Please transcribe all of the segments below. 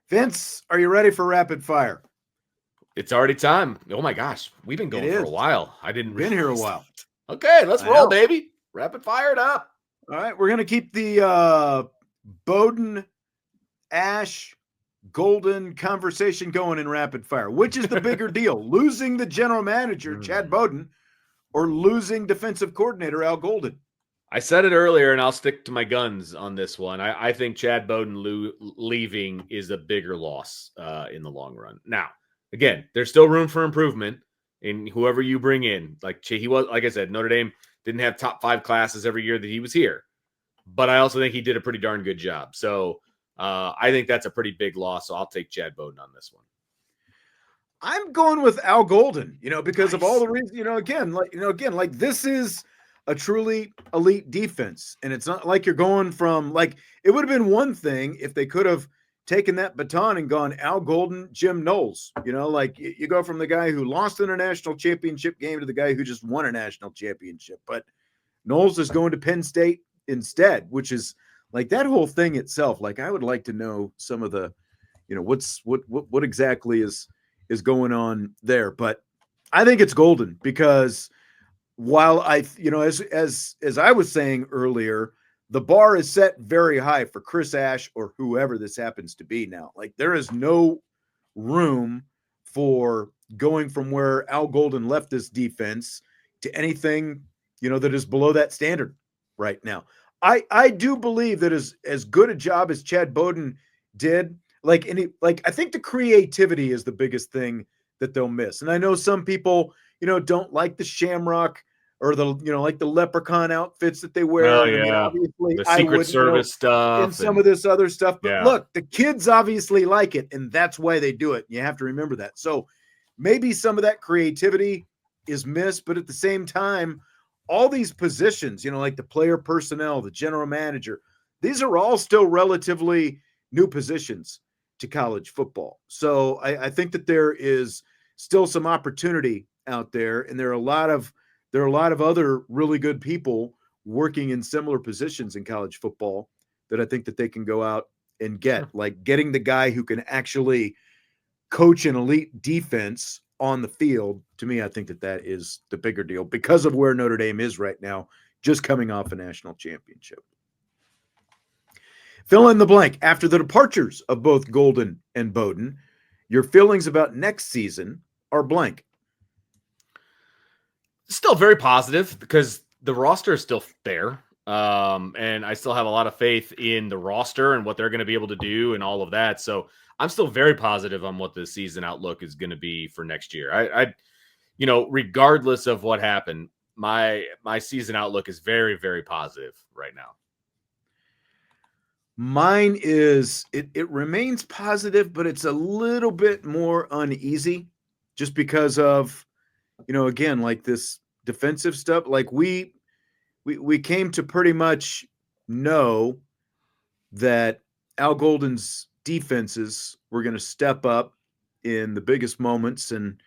Vince, are you ready for rapid fire? It's already time. Oh my gosh, we've been It going for a is. while. I didn't Been here a realize while. that. Okay, let's I roll, know. baby. Rapid fire it up. All right, we're gonna keep the Bowden Ash Golden conversation going in rapid fire. Which is the bigger deal? Losing the general manager, Chad Bowden, or losing defensive coordinator Al Golden? I said it earlier, and I'll stick to my guns on this one. I think Chad Bowden leaving is a bigger loss in the long run. Now, again, there's still room for improvement in whoever you bring in. Like he was, like I said, Notre Dame didn't have top 5 classes every year that he was here, but I also think he did a pretty darn good job. So I think that's a pretty big loss. So I'll take Chad Bowden on this one. I'm going with Al Golden, because of all Nice. the reasons, like this is a truly elite defense. And it's not like you're going from it would have been one thing if they could have taken that baton and gone Al Golden, Jim Knowles, you go from the guy who lost in a national championship game to the guy who just won a national championship. But Knowles is going to Penn State instead, which is like that whole thing itself. Like I would like to know some of the, what exactly is going on there. But I think it's Golden because while as I was saying earlier, the bar is set very high for Chris Ash or whoever this happens to be now. Like there is no room for going from where Al Golden left this defense to anything, that is below that standard right now. I do believe that as good a job as Chad Bowden did, I think the creativity is the biggest thing that they'll miss. And I know some people, don't like the shamrock or the, like the leprechaun outfits that they wear. Oh And I mean, yeah, obviously the I Secret wouldn't, Service stuff in some of this other stuff. But yeah. look, the kids obviously like it, and that's why they do it. You have to remember that. So maybe some of that creativity is missed, but at the same time, all these positions, like the player personnel, the general manager, these are all still relatively new positions to college football. So I think that there is still some opportunity out there, and there are a lot of other really good people working in similar positions in college football that I think that they can go out and get, like getting the guy who can actually coach an elite defense on the field. To me, I think that is the bigger deal because of where Notre Dame is right now, just coming off a national championship. Fill in the blank. After the departures of both Golden and Bowden, your feelings about next season are blank. Still very positive because the roster is still there. And I still have a lot of faith in the roster and what they're going to be able to do and all of that. So I'm still very positive on what the season outlook is going to be for next year. I regardless of what happened, my season outlook is very, very positive right now. Mine is it remains positive, but it's a little bit more uneasy just because of, again, like this defensive stuff. Like we came to pretty much know that Al Golden's defenses were going to step up in the biggest moments and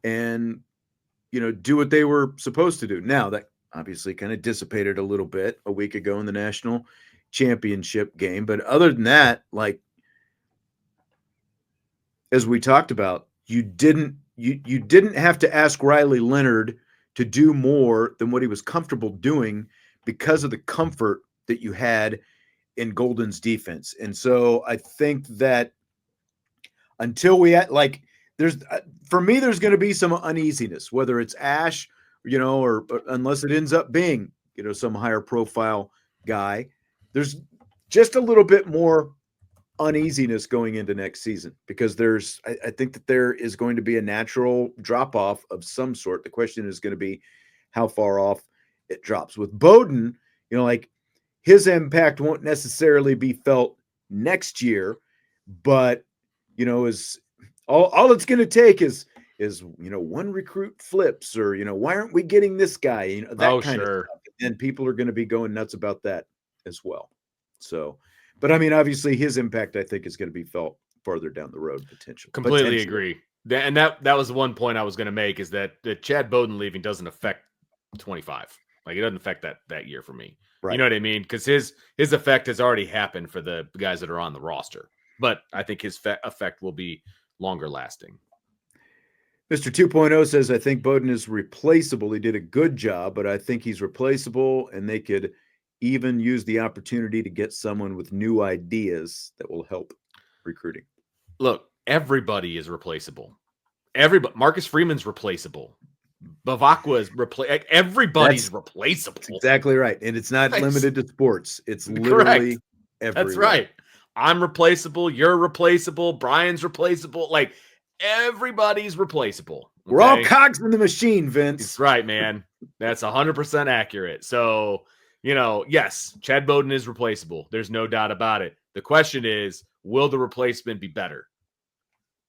do what they were supposed to do. Now that obviously kind of dissipated a little bit a week ago in the national championship game, but other than that, like as we talked about, you didn't have to ask Riley Leonard to do more than what he was comfortable doing because of the comfort that you had in Golden's defense. And so I think that until we there's for me, there's going to be some uneasiness, whether it's Ash, or unless it ends up being, some higher profile guy. There's just a little bit more uneasiness going into next season because I think that there is going to be a natural drop off of some sort. The question is going to be how far off it drops. With Bowden, his impact won't necessarily be felt next year, but is all it's going to take is one recruit flips, or why aren't we getting this guy, that kind of stuff, and people are going to be going nuts about that as well. So, but I mean, obviously his impact I think is going to be felt farther down the road potentially. Completely agree. And that was one point I was going to make, is that Chad Bowden leaving doesn't affect 25. Like it doesn't affect that year for me. Right. You know what I mean? Because his effect has already happened for the guys that are on the roster. but I think his effect will be longer lasting. Mr. 2.0 says, I think Bowden is replaceable. He did a good job, but I think he's replaceable, and they could even use the opportunity to get someone with new ideas that will help recruiting. Look, everybody is replaceable. Everybody. Marcus Freeman's replaceable. Bavakwa's everybody's replaceable. That's exactly right. And it's not limited to sports. It's literally everywhere. That's right. I'm replaceable. You're replaceable. Brian's replaceable. Like, everybody's replaceable. Okay? We're all cogs in the machine, Vince. That's right, man. That's 100% accurate. So, yes, Chad Bowden is replaceable. There's no doubt about it. The question is, will the replacement be better?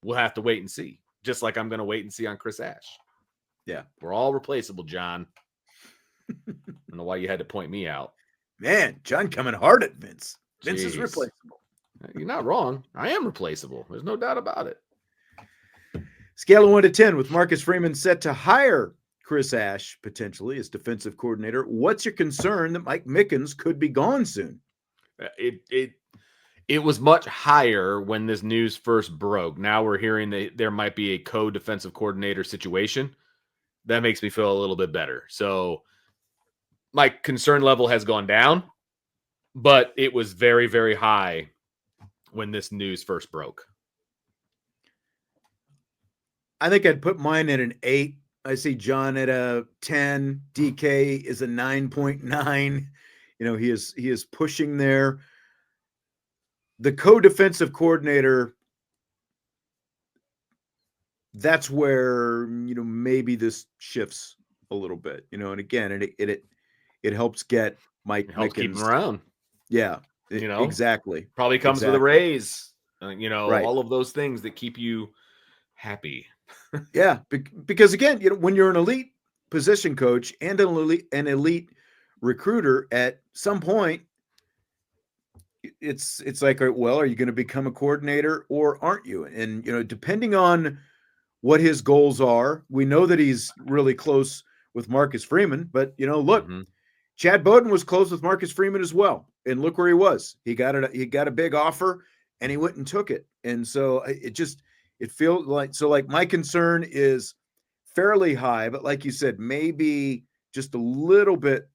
We'll have to wait and see. Just like I'm going to wait and see on Chris Ash. Yeah. We're all replaceable, John. I don't know why you had to point me out. Man, John coming hard at Vince. Vince is replaceable. You're not wrong. I am replaceable. There's no doubt about it. Scale of 1 to 10 with Marcus Freeman set to hire Chris Ash potentially as defensive coordinator. What's your concern that Mike Mickens could be gone soon? It was much higher when this news first broke. Now we're hearing that there might be a co-defensive coordinator situation. That makes me feel a little bit better. So my concern level has gone down, but it was very, very high when this news first broke. I think I'd put mine at an 8. I see John at a 10. DK is a 9.9. He is pushing there. The co-defensive coordinator, that's where, maybe this shifts a little bit, and again, it helps get Mike Mickens. Keep him around. Yeah, exactly. Probably comes with a raise, right. All of those things that keep you happy. Yeah, because again, when you're an elite position coach and an elite recruiter, at some point, it's like, well, are you going to become a coordinator or aren't you? And depending on what his goals are, we know that he's really close with Marcus Freeman, but look, Chad Bowden was close with Marcus Freeman as well, and look where he was. He got a big offer, and he went and took it. And so it feels like my concern is fairly high, but like you said, maybe just a little bit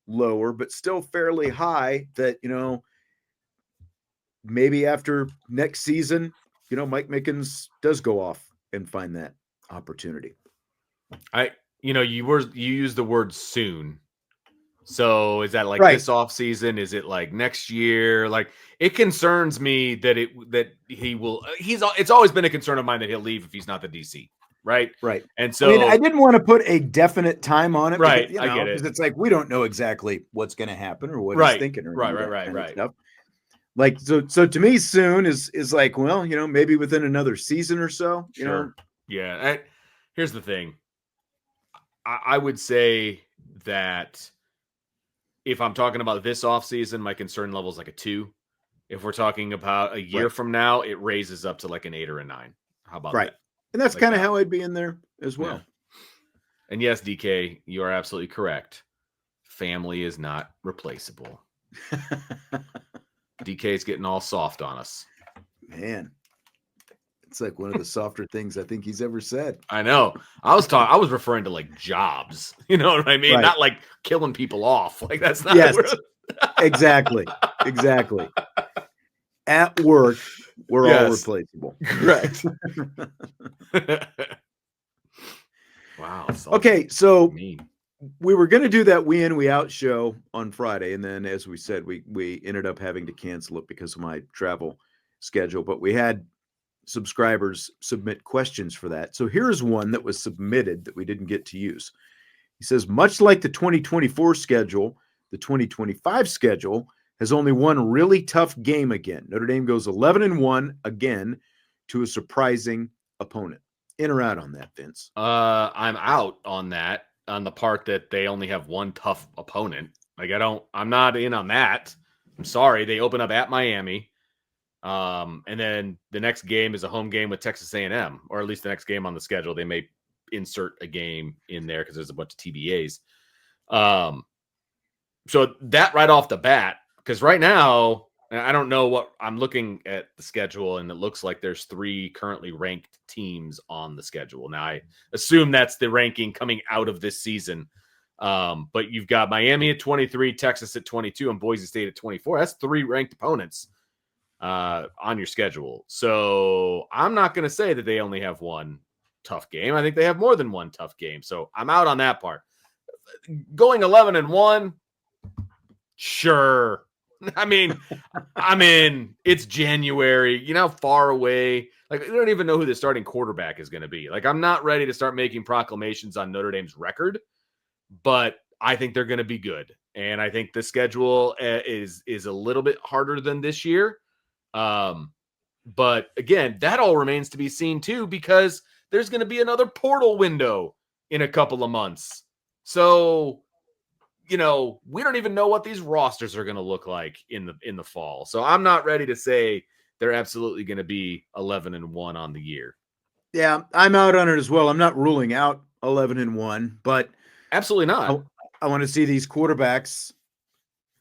lower, but still fairly high that, maybe after next season, Mike Mickens does go off and find that opportunity. You used the word soon. So is that like this off season? Is it like next year? Like, it concerns me that he will. It's always been a concern of mine that he'll leave if he's not the DC. Right. And so I didn't want to put a definite time on it. Right. Because, I get it. Because it's like we don't know exactly what's going to happen or what he's thinking. Or right. Stuff. Like so to me, soon is like, well, maybe within another season or so. Sure. Yeah. Here's the thing. I would say that if I'm talking about this offseason, my concern level is like a 2. If we're talking about a year from now, it raises up to like an 8 or a 9. How about that? And that's kind of how I'd be in there as well. Yeah. And yes, DK, you are absolutely correct. Family is not replaceable. DK's getting all soft on us. Man, it's like one of the softer things I think he's ever said. I know. I was referring to like jobs. You know what I mean? Not like killing people off. Like, that's not. Yes, exactly. At work, we're all replaceable. Correct. Wow. Okay, so we were going to do that we in, we out show on Friday, and then, as we said, we ended up having to cancel it because of my travel schedule. But we had subscribers submit questions for that. So here's one that was submitted that we didn't get to use. He says, much like the 2024 schedule, the 2025 schedule has only one really tough game again. Notre Dame goes 11-1 again to a surprising opponent. In or out on that, Vince? I'm out on that, on the part that they only have one tough opponent. Like, I'm not in on that. I'm sorry. They open up at Miami. And then the next game is a home game with Texas A&M, or at least the next game on the schedule. They may insert a game in there because there's a bunch of TBAs. So that right off the bat, because right now And I don't know what I'm looking at the schedule, and it looks like there's 3 currently ranked teams on the schedule. Now, I assume that's the ranking coming out of this season. But you've got Miami at 23, Texas at 22, and Boise State at 24. That's 3 ranked opponents on your schedule. So I'm not going to say that they only have one tough game. I think they have more than one tough game. So I'm out on that part. Going 11-1, sure. I mean, it's January. You know how far away. Like, I don't even know who the starting quarterback is going to be. Like, I'm not ready to start making proclamations on Notre Dame's record, but I think they're going to be good. And I think the schedule is a little bit harder than this year. But again, that all remains to be seen too, because there's going to be another portal window in a couple of months. So, we don't even know what these rosters are going to look like in the fall. So I'm not ready to say they're absolutely going to be 11-1 on the year. Yeah, I'm out on it as well. I'm not ruling out 11-1, but absolutely not. I want to see these quarterbacks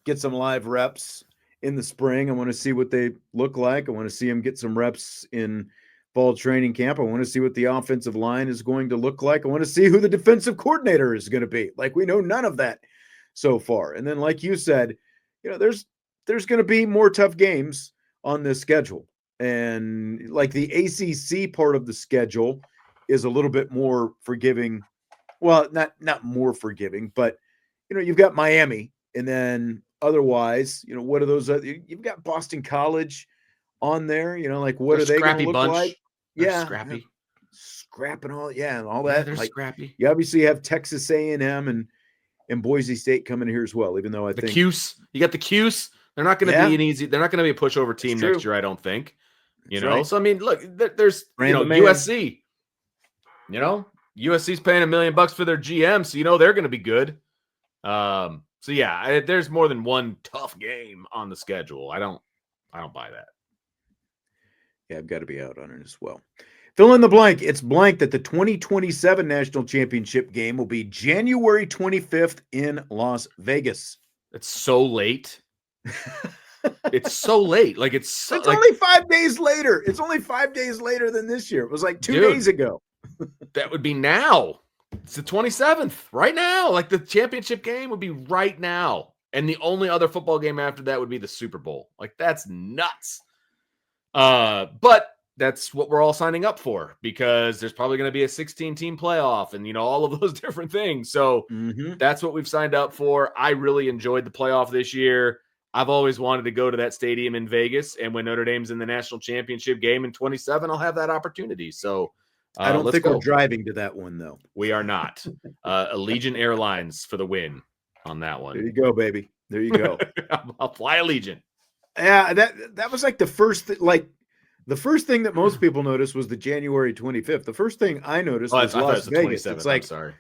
get some live reps in the spring. I want to see what they look like. I want to see them get some reps in fall training camp. I want to see what the offensive line is going to look like. I want to see who the defensive coordinator is going to be. Like, we know none of that so far. And then, like you said, there's going to be more tough games on this schedule. And like the ACC part of the schedule is a little bit more forgiving. Well, not more forgiving, but you've got Miami, and then otherwise, what are those? You've got Boston College on there. Like, what are they going to look like? They're scrappy, scrapping all, and all that. They're like, scrappy. You obviously have Texas A&M and Boise State coming here as well. Even though I think you got the Cuse. They're not going to be an easy. They're not going to be a pushover team next year, I don't think. Right. So I mean, look, there's USC. USC's paying $1 million for their GM, so they're going to be good. So yeah, there's more than one tough game on the schedule. I don't buy that. Yeah, I've got to be out on it as well. Fill in the blank. It's blank that the 2027 National Championship game will be January 25th in Las Vegas. It's so late. It's so late. Like, it's only 5 days later. It's only 5 days later than this year. It was like 2 days ago. That would be now. It's the 27th, right now. Like, the championship game would be right now. And the only other football game after that would be the Super Bowl. Like, that's nuts. But that's what we're all signing up for, because there's probably going to be a 16-team playoff and, all of those different things. So that's what we've signed up for. I really enjoyed the playoff this year. I've always wanted to go to that stadium in Vegas. And when Notre Dame's in the national championship game in 27, I'll have that opportunity. So I don't think we're driving to that one, though. We are not. Allegiant Airlines for the win on that one. There you go, baby. There you go. I'll fly Allegiant. Yeah, that was like the first thing that most people noticed was the January 25th. The first thing I noticed was Las Vegas. It's like, I'm sorry.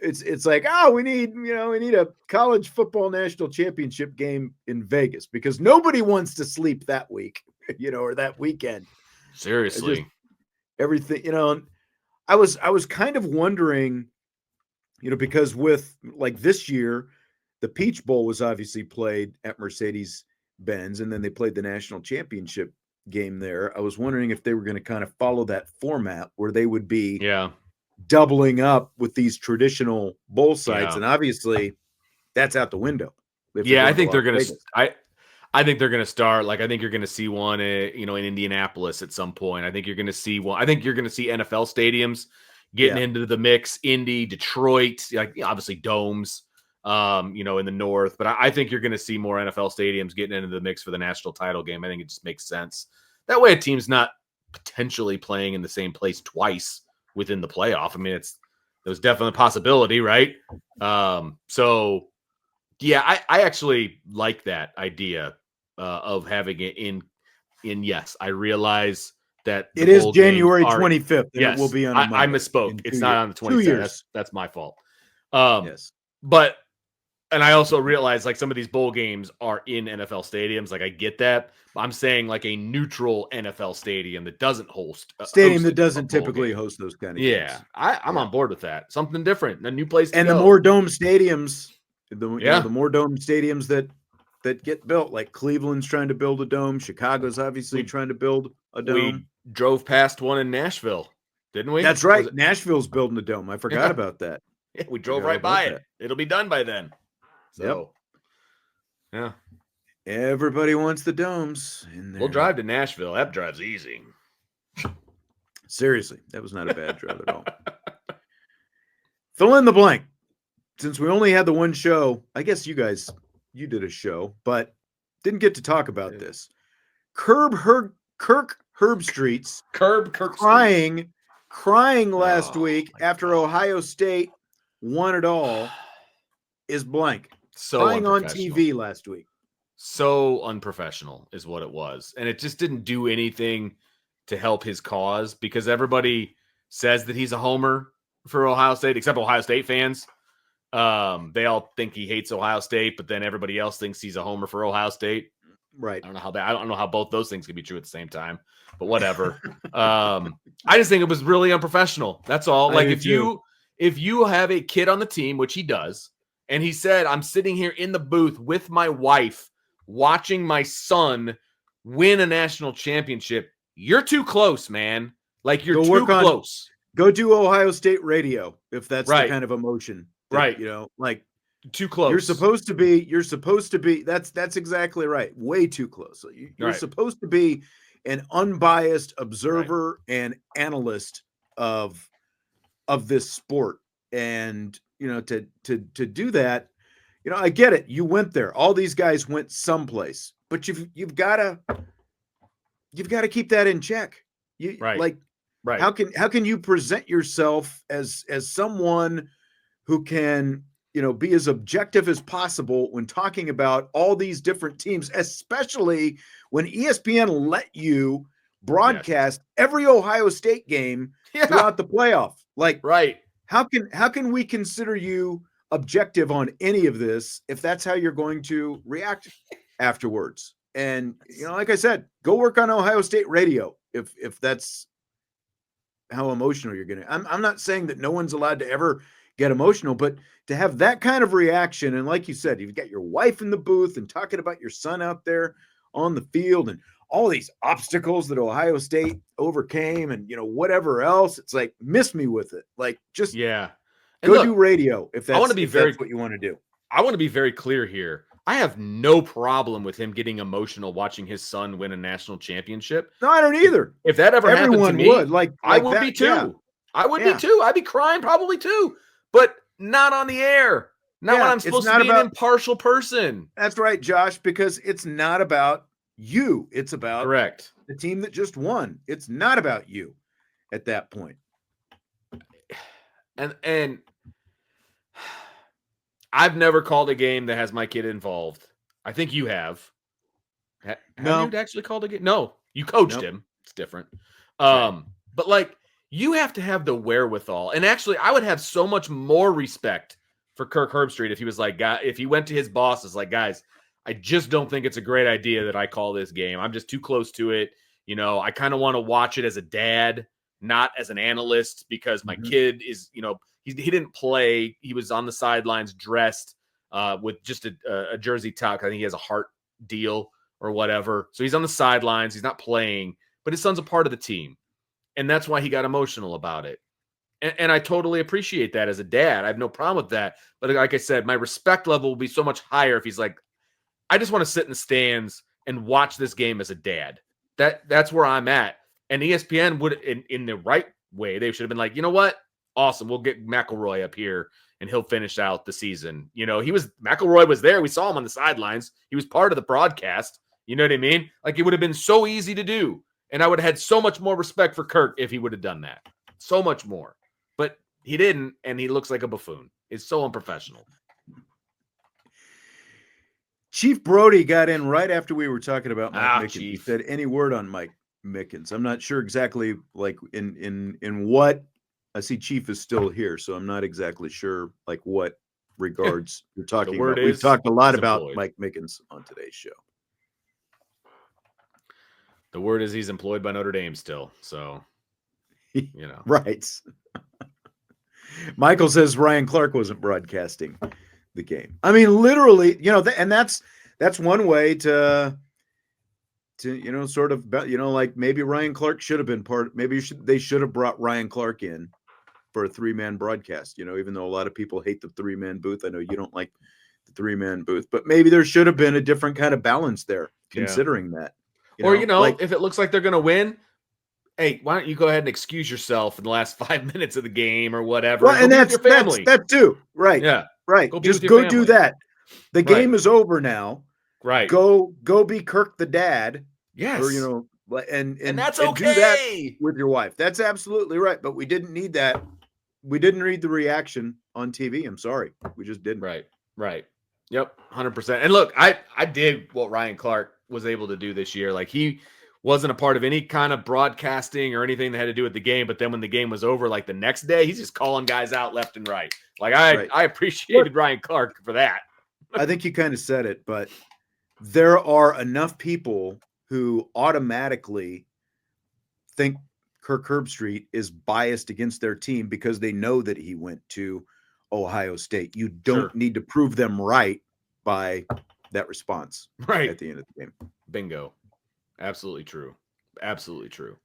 It's like, we need a college football national championship game in Vegas, because nobody wants to sleep that week, or that weekend. Seriously. Everything, I was kind of wondering, because with like this year, the Peach Bowl was obviously played at Mercedes-Benz, and then they played the national championship game there. I was wondering if they were going to kind of follow that format where they would be doubling up with these traditional bowl sites, and obviously that's out the window. I think they're going to. I think they're going to start. Like, I think you're going to see one, in Indianapolis at some point. I think you're going to see one. I think you're going to see NFL stadiums getting into the mix. Indy, Detroit, like obviously domes, in the north. But I think you're going to see more NFL stadiums getting into the mix for the national title game. I think it just makes sense. That way, a team's not potentially playing in the same place twice within the playoff. I mean, there's definitely a possibility, right? So yeah, I actually like that idea of having it in. Yes, I realize that it is January 25th. Yes, it will be on. I misspoke. It's not on the 27th. That's my fault. Yes, but. And I also realize, like, some of these bowl games are in NFL stadiums. Like, I get that. But I'm saying, like, a neutral NFL stadium that doesn't host that doesn't typically host those kind of games. I'm on board with that. Something different, a new place to go. And the more dome stadiums, the more dome stadiums that that get built. Like Cleveland's trying to build a dome. Chicago's obviously trying to build a dome. We drove past one in Nashville, didn't we? That's right. Nashville's building a dome. I forgot about that. Yeah, we drove right by it. It'll be done by then. So, yeah. Everybody wants the domes in there. We'll drive to Nashville. That drive's easy. Seriously, that was not a bad drive at all. Fill in the blank. Since we only had the one show, I guess you did a show, but didn't get to talk about this. Kirk Herbstreit's crying last week after Ohio State won it all is blank. So crying on TV last week. So unprofessional is what it was. And it just didn't do anything to help his cause because everybody says that he's a homer for Ohio State, except Ohio State fans. They all think he hates Ohio State, but then everybody else thinks he's a homer for Ohio State. Right. I don't know how both those things can be true at the same time, but whatever. I just think it was really unprofessional. That's all. Like if you have a kid on the team, which he does, and he said, I'm sitting here in the booth with my wife watching my son win a national championship, you're too close, man. Like you're too close. Go do Ohio State radio if that's the kind of emotion. Right. You know, like too close. You're supposed to be. That's exactly right. Way too close. You're supposed to be an unbiased observer and analyst of this sport. And, you know, to do that, you know, I get it. You went there. All these guys went someplace, but you've got to keep that in check. How can you present yourself as someone who can, you know, be as objective as possible when talking about all these different teams, especially when ESPN let you broadcast every Ohio State game throughout the playoff? Like, how can we consider you objective on any of this if that's how you're going to react afterwards? And, you know, like I said, go work on Ohio State radio if that's how emotional you're going to. I'm not saying that no one's allowed to ever get emotional, but to have that kind of reaction, and like you said, you've got your wife in the booth and talking about your son out there on the field and all these obstacles that Ohio State overcame and, you know, whatever else, it's like, miss me with it. Like, just go do radio if that's what you want to do. I want to be very clear here. I have no problem with him getting emotional watching his son win a national championship. No, I don't either. If that ever happened to me, I would be too. Yeah. I would be too. I'd be crying probably too, but not on the air. Not when I'm supposed to be an impartial person. That's right, Josh, because it's not about you. It's about the team that just won. It's not about you at that point. And I've never called a game that has my kid involved. I think you have. Have you actually called a game? No, you coached him. It's different. But like, you have to have the wherewithal. And actually, I would have so much more respect for Kirk Herbreit if he was like, if he went to his bosses like, guys, I just don't think it's a great idea that I call this game. I'm just too close to it. You know, I kind of want to watch it as a dad, not as an analyst, because my kid is, you know, he didn't play. He was on the sidelines dressed with just a jersey tuck. I think he has a heart deal or whatever. So he's on the sidelines. He's not playing, but his son's a part of the team. And that's why he got emotional about it. And I totally appreciate that as a dad. I have no problem with that. But like I said, my respect level will be so much higher if he's like, I just want to sit in the stands and watch this game as a dad. That's where I'm at. And ESPN would, in the right way, they should have been like, you know what? Awesome. We'll get McElroy up here and he'll finish out the season. You know, McElroy was there. We saw him on the sidelines. He was part of the broadcast. You know what I mean? Like, it would have been so easy to do. And I would have had so much more respect for Kirk if he would have done that. So much more. But he didn't, and he looks like a buffoon. It's so unprofessional. Chief Brody got in right after we were talking about Mike Mickens. He said any word on Mike Mickens. I'm not sure exactly like in what. I see Chief is still here, so I'm not exactly sure like what regards you're talking about. We've talked a lot about Mike Mickens on today's show. The word is he's employed by Notre Dame still, so you know. Right. Michael says Ryan Clark wasn't broadcasting the game. I mean, literally, you know, and that's that's one way to sort of, like maybe Ryan Clark should have been part. Maybe they should have brought Ryan Clark in for a 3-man broadcast. Even though a lot of people hate the 3-man booth, I know you don't like the 3-man booth, but maybe there should have been a different kind of balance there, considering that. Or if it looks like they're going to win, hey, why don't you go ahead and excuse yourself in the last 5 minutes of the game or whatever? Well, and that's your family. that too, right? Yeah, right. Just go do that. The game is over now. Right. Go be Kirk the dad. Yes. Or and that's okay. Do that with your wife. That's absolutely right. But we didn't need that. We didn't read the reaction on TV. I'm sorry. We just didn't. Right. Yep. 100%. And look, I did what Ryan Clark was able to do this year. Like, he wasn't a part of any kind of broadcasting or anything that had to do with the game. But then when the game was over, like the next day, he's just calling guys out left and right. Like, I appreciated Ryan Clark for that. I think you kind of said it, but there are enough people who automatically think Kirk Herbreit is biased against their team because they know that he went to Ohio State. You don't need to prove them right by that response at the end of the game. Bingo. Absolutely true. Absolutely true.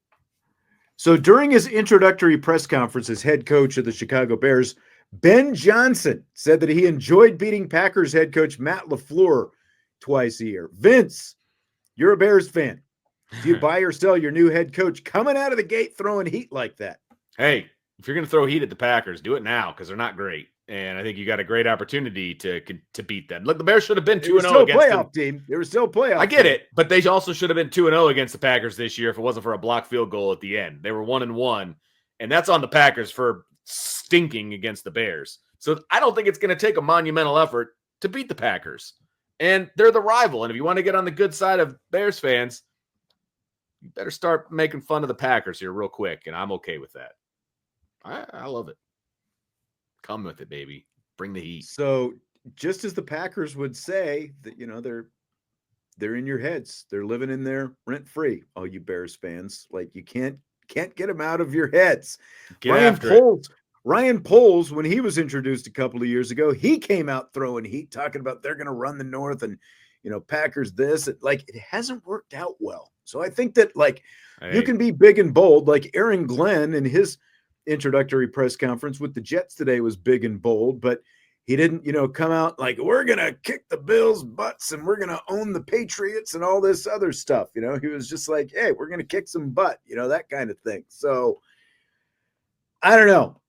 So during his introductory press conference as head coach of the Chicago Bears, Ben Johnson said that he enjoyed beating Packers head coach Matt LaFleur twice a year. Vince, you're a Bears fan. Do you buy or sell your new head coach coming out of the gate throwing heat like that? Hey, if you're going to throw heat at the Packers, do it now because they're not great. And I think you got a great opportunity to beat them. Look, the Bears should have been 2-0 against playoff team. They were still a playoff. I get it, but they also should have been 2-0 against the Packers this year if it wasn't for a blocked field goal at the end. They were 1-1, and that's on the Packers for stinking against the Bears. So I don't think it's going to take a monumental effort to beat the Packers. And they're the rival. And if you want to get on the good side of Bears fans, you better start making fun of the Packers here real quick. And I'm okay with that. I love it. Come with it, baby. Bring the heat. So just as the Packers would say that, they're in your heads. They're living in there rent free. All you Bears fans, like you can't get them out of your heads. Ryan Poles, when he was introduced a couple of years ago, he came out throwing heat, talking about they're going to run the North and, Packers this. It hasn't worked out well. So I think that, you can be big and bold. Like Aaron Glenn in his introductory press conference with the Jets today was big and bold, but he didn't, come out like, we're going to kick the Bills' butts and we're going to own the Patriots and all this other stuff. He was just like, hey, we're going to kick some butt, that kind of thing. So I don't know.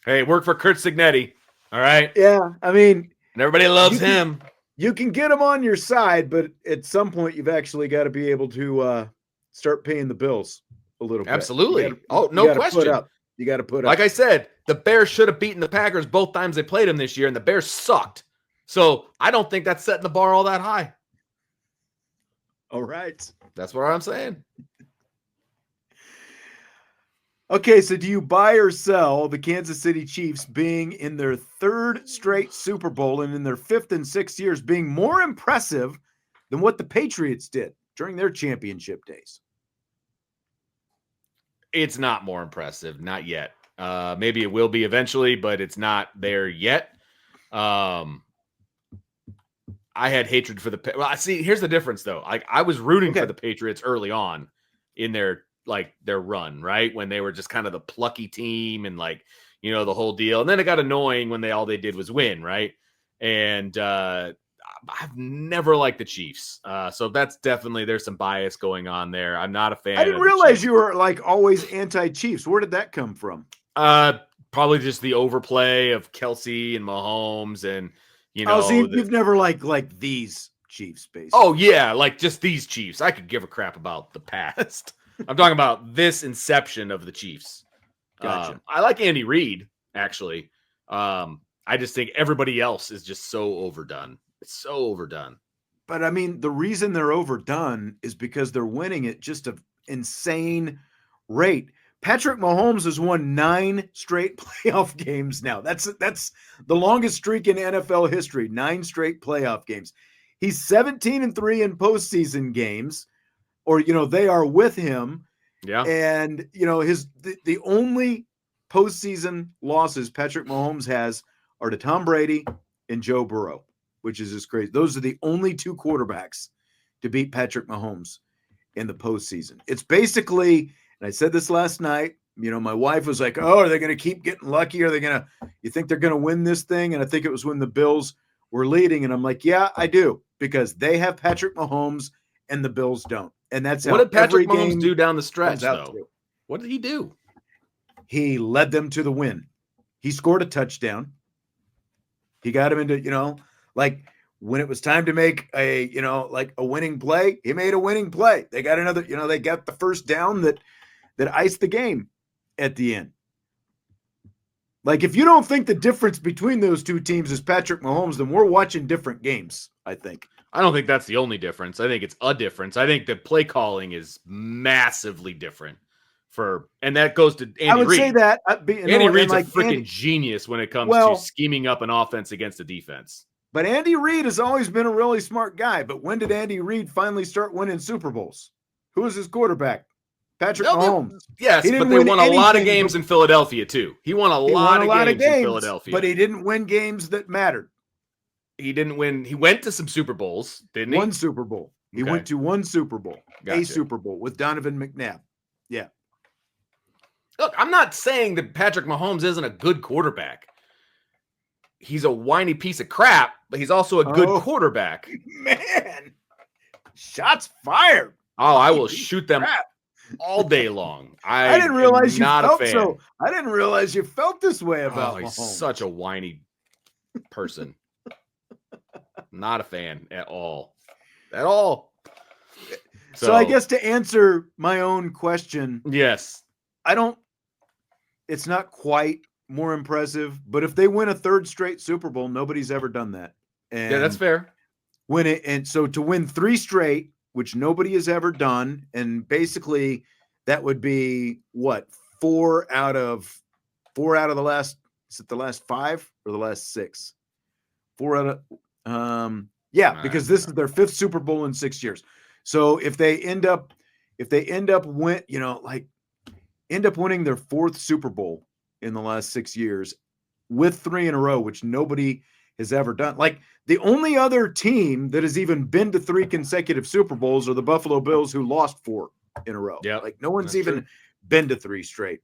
Hey, work for Kurt Signetti. All right. Yeah. I mean, and everybody loves him. You can get him on your side, but at some point you've actually got to be able to start paying the bills a little bit. Absolutely. No question. You got to put up. Like I said, the Bears should have beaten the Packers both times they played them this year, and the Bears sucked. So I don't think that's setting the bar all that high. All right. That's what I'm saying. Okay, so do you buy or sell the Kansas City Chiefs being in their third straight Super Bowl and in their fifth and sixth years being more impressive than what the Patriots did during their championship days? It's not more impressive. Not yet. Maybe it will be eventually, but it's not there yet. I had hatred for the – well, see, here's the difference, though. I was rooting for the Patriots early on in their run, right? When they were just kind of the plucky team and the whole deal. And then it got annoying when all they did was win, right? And I've never liked the Chiefs. So that's definitely, there's some bias going on there. I'm not a fan. I didn't realize you were always anti-Chiefs. Where did that come from? Probably just the overplay of Kelsey and Mahomes and, you've never liked these Chiefs, basically. Oh yeah. Just these Chiefs. I could give a crap about the past. I'm talking about this inception of the Chiefs. Gotcha. I like Andy Reid, actually. I just think everybody else is just so overdone. It's so overdone. But I mean, the reason they're overdone is because they're winning at just an insane rate. Patrick Mahomes has won 9 straight playoff games now. That's the longest streak in NFL history, 9 straight playoff games. He's 17-3 in postseason games, or, they are with him. Yeah. And, the only postseason losses Patrick Mahomes has are to Tom Brady and Joe Burrow. which is just crazy. Those are the only two quarterbacks to beat Patrick Mahomes in the postseason. It's basically, and I said this last night, my wife was like, oh, are they going to keep getting lucky? You think they're going to win this thing? And I think it was when the Bills were leading. And I'm like, yeah, I do, because they have Patrick Mahomes and the Bills don't. And that's what how did Patrick every Mahomes game do down the stretch, comes out though? to. What did he do? He led them to the win. He scored a touchdown. He got him into, like when it was time to make a winning play, he made a winning play. They got another, they got the first down that iced the game at the end. Like, if you don't think the difference between those two teams is Patrick Mahomes, then we're watching different games, I think. I don't think that's the only difference. I think it's a difference. I think the play calling is massively different. And that goes to Andy Reid. I would say that. Andy Reid's a freaking genius when it comes to scheming up an offense against a defense. But Andy Reid has always been a really smart guy. But when did Andy Reid finally start winning Super Bowls? Who was his quarterback? Patrick Mahomes. Yes, but they won a lot of games in Philadelphia, too. He won a lot of games in Philadelphia. But he didn't win games that mattered. He didn't win. He went to some Super Bowls, didn't he? One Super Bowl. He went to one Super Bowl. Gotcha. A Super Bowl with Donovan McNabb. Yeah. Look, I'm not saying that Patrick Mahomes isn't a good quarterback. He's a whiny piece of crap, but he's also a good quarterback. Man, shots fired. Oh, I will shoot them all day long. I didn't realize you not felt a fan. so. I didn't realize you felt this way about He's Mahomes. such a whiny person. Not a fan at all. At all. So I guess to answer my own question, yes. It's not quite more impressive, but if they win a third straight Super Bowl, nobody's ever done that. And yeah, that's fair. So to win 3 straight, which nobody has ever done, and basically that would be what, 4 out of the last, is it the last 5 or the last 6? 4 out of because this is their 5th Super Bowl in 6 years. So if they end up winning their 4th Super Bowl in the last 6 years with 3 in a row, which nobody has ever done. Like, the only other team that has even been to 3 consecutive Super Bowls are the Buffalo Bills, who lost 4 in a row. Yeah, like no one's even been to 3 straight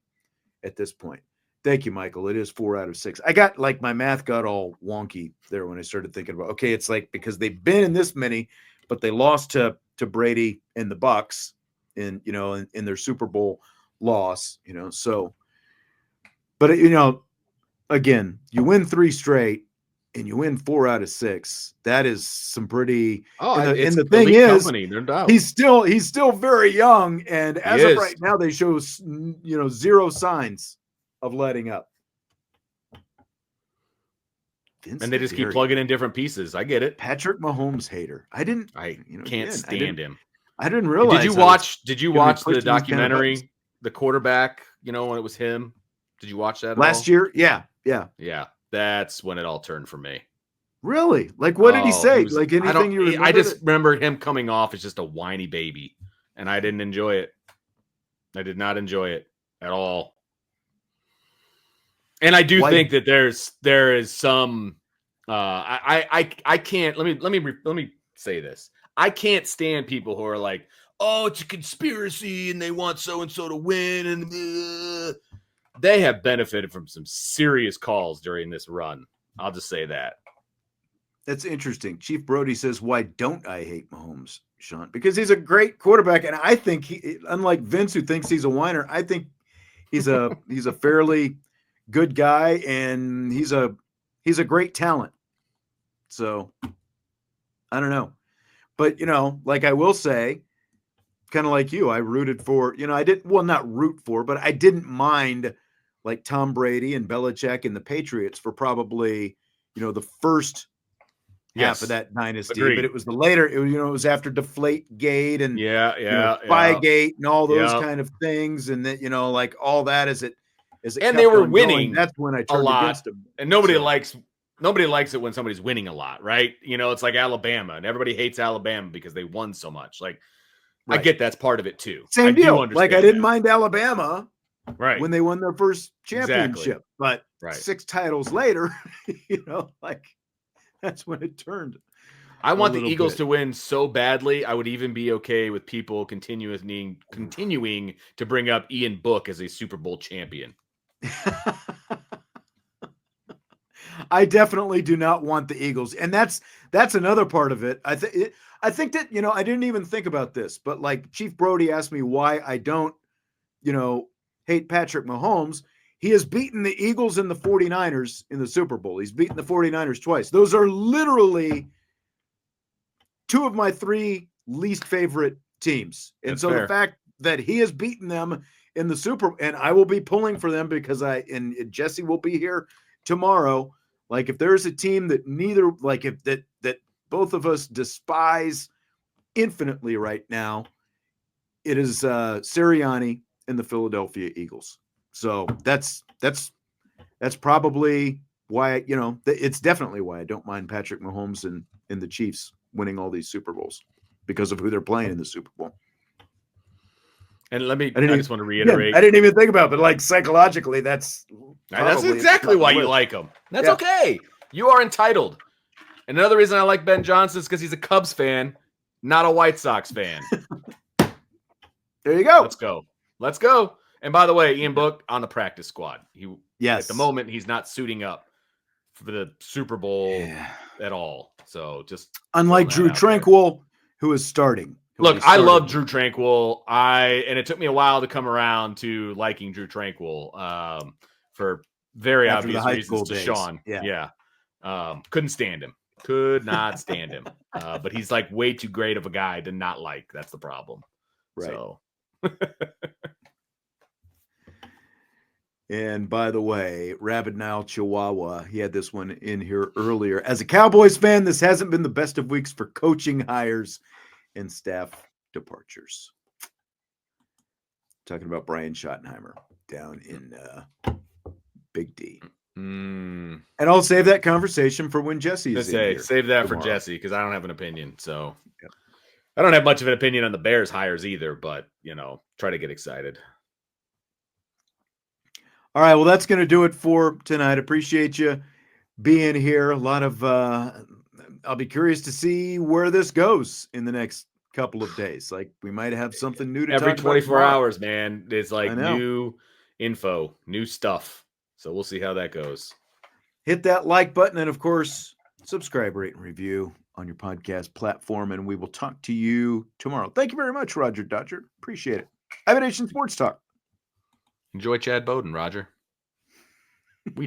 at this point. Thank you, Michael. It is 4 out of 6. I got my math got all wonky there when I started thinking about, okay, it's like because they've been in this many, but they lost to Brady and the Bucks in their Super Bowl loss, so, but again, you win 3 straight and you win 4 out of 6. That is some pretty. And the thing is, company, no doubt. he's still very young, and as of right now, they show 0 signs of letting up. And they just keep plugging in different pieces. I get it. Patrick Mahomes hater. I can't stand him. I didn't realize. Did you watch the documentary, The Quarterback? When it was him. Did you watch that last year? Yeah. That's when it all turned for me. Really? Like, what did he say? Like anything you remember? I just remember him coming off as just a whiny baby, and I didn't enjoy it. I did not enjoy it at all. And I do think that there is some. I can't. Let me say this. I can't stand people who are like, "Oh, it's a conspiracy, and they want so and so to win." And they have benefited from some serious calls during this run. I'll just say that. That's interesting. Chief Brody says, "Why don't I hate Mahomes, Sean? Because he's a great quarterback, and I think he, unlike Vince, who thinks he's a whiner, I think he's a fairly good guy, and he's a great talent. So I don't know, but like I will say, kind of like you, I rooted for. I didn't. Well, not root for, but I didn't mind like Tom Brady and Belichick and the Patriots for probably the first half of that dynasty. Agreed. But it was the later. It was after Deflategate and Spygate and all those kind of things, and that like all that as it and they were winning. Going, that's when I turned against them. And nobody likes it when somebody's winning a lot, right? It's like Alabama, and everybody hates Alabama because they won so much. Like, right. I get that's part of it too. Same deal. Like I didn't mind Alabama, right, when they won their first championship, but 6 titles later, like That's when it turned. I want the little Eagles bit. to win so badly. I would even be okay with people continuing to bring up Ian Book as a Super Bowl champion. I definitely do not want the Eagles. And that's another part of it. I think that, I didn't even think about this, but like Chief Brody asked me why I don't, hate Patrick Mahomes. He has beaten the Eagles and the 49ers in the Super Bowl. He's beaten the 49ers twice. Those are literally two of my three least favorite teams. And That's so fair. the fact that he has beaten them in the Super, and I will be pulling for them because and Jesse will be here tomorrow. Like if there's a team that that both of us despise infinitely right now, it is Sirianni and the Philadelphia Eagles. So that's probably why, it's definitely why I don't mind Patrick Mahomes and the Chiefs winning all these Super Bowls because of who they're playing in the Super Bowl. And I just want to reiterate. I didn't even think about it, but like psychologically, that's exactly why you like him. That's okay. You are entitled. And another reason I like Ben Johnson is because he's a Cubs fan, not a White Sox fan. There you go. Let's go. And by the way, Ian Book on the practice squad. Yes. At the moment, he's not suiting up for the Super Bowl at all. So just unlike Drew Tranquil, who is starting. Look, I love Drew Tranquil. And it took me a while to come around to liking Drew Tranquil for very obvious reasons to Sean. Yeah. Couldn't stand him. Could not stand him. But he's like way too great of a guy to not like. That's the problem. Right. So. And by the way, Rabid Nile Chihuahua, he had this one in here earlier. As a Cowboys fan, this hasn't been the best of weeks for coaching hires and staff departures. Talking about Brian Schottenheimer down in Big D. And I'll save that conversation for when Jesse is in here. Save that tomorrow. For Jesse, because I don't have an opinion. So I don't have much of an opinion on the Bears hires either, but, try to get excited. All right, well, that's going to do it for tonight. Appreciate you being here. A lot of I'll be curious to see where this goes in the next couple of days. Like we might have something new to every talk 24 about hours, man. It's like new info, new stuff. So we'll see how that goes. Hit that like button and, of course, subscribe, rate, and review on your podcast platform, and we will talk to you tomorrow. Thank you very much, Roger Dodger. Appreciate it. Aviation Sports Talk. Enjoy Chad Bowden, Roger. We did.